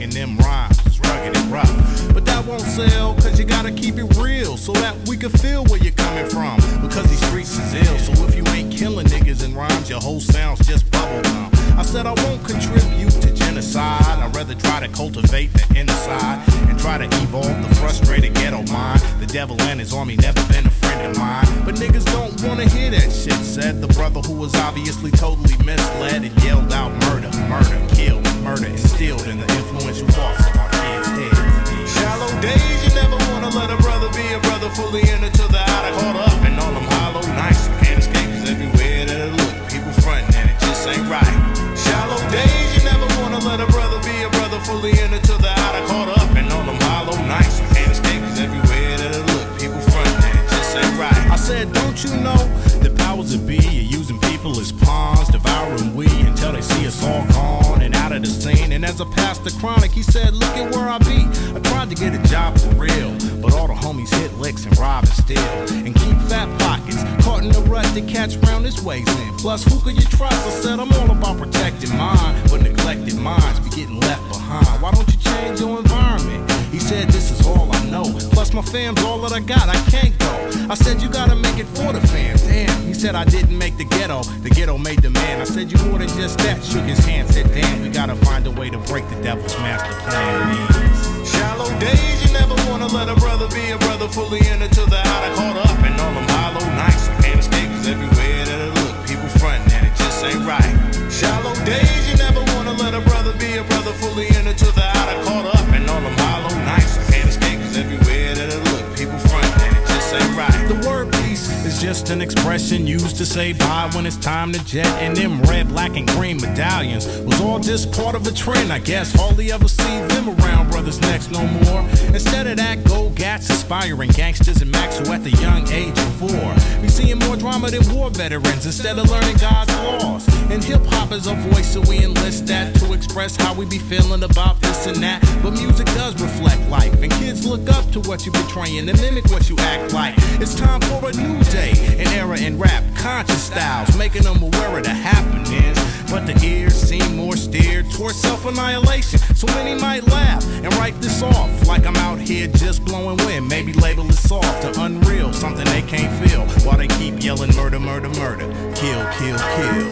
and them rhymes is rugged and rough. But that won't sell, cause you gotta keep it real, so that we can feel where you're coming from, because these streets is ill. So if you ain't killing niggas in rhymes, your whole sound's just bubblegum. I said I won't contribute to genocide, I'd rather try to cultivate the inner side and try to evolve the frustrated ghetto mind. The devil and his army never been a friend of mine, but niggas don't wanna hear that shit, said the brother who was obviously totally misled and yelled out murder, murder, kill, murder instilled in the influential thoughts of our kids' heads. Shallow days, you never wanna let a brother be a brother, fully into the outer, caught up in all them hollow nights. Can't escape, cause everywhere that I look, people frontin' and it just ain't right. Shallow days, you never wanna let a brother be a brother, fully into the outer, caught up in all them hollow nights. Can't escape, cause everywhere that I look, people frontin' and it just ain't right. I said, don't you know the powers that be are using people as pawns, devouring we until they see us all gone and out of the scene. And as I passed the chronic, he said, look at where I be. I tried to get a job for real, but all the homies hit licks and rob and steal and keep fat pockets, caught in the rut that catch round his waist in. Plus, who could you trust? I said, I'm all about protecting mine, but neglected minds be getting left behind. Why don't you change your environment? He said, this is all I know, plus my fam's all that I got, I can't go. I said, you gotta make it for the fam. Damn, he said I didn't make the ghetto made the man. I said, you more than just that. Shook his hand, said, damn, we gotta find a way to break the devil's master plan. Shallow days, you never wanna let a brother be a brother, fully into the outer, caught up in all them hollow nights. I can't escape, cause everywhere that I look, people frontin' and it just ain't right. Shallow days, you never wanna let a brother be a brother, fully into the outer, caught up in all them hollow nights. I can't escape, cause everywhere that I look, people frontin' and it just ain't right. The word peace is just an expression used to say bye when it's time to jet. And them red, black, and green medallions was all just part of a trend, I guess. Hardly ever see them around brothers next no more. Instead of that, go gats, aspiring gangsters and Max who at the young age of 4 be seeing more drama than war veterans instead of learning God's laws. And hip-hop is a voice, so we enlist that to express how we be feeling about this and that. But music does reflect life, and kids look up to what you portraying and mimic what you act like. It's time for a new day, an era in rap, conscious styles, making them aware of the happenings. But the ears seem more steered towards self-annihilation, so many might laugh and write this off like I'm out here just blowing wind. Maybe label it soft or unreal, something they can't feel, while they keep yelling murder, murder, murder, kill, kill, kill.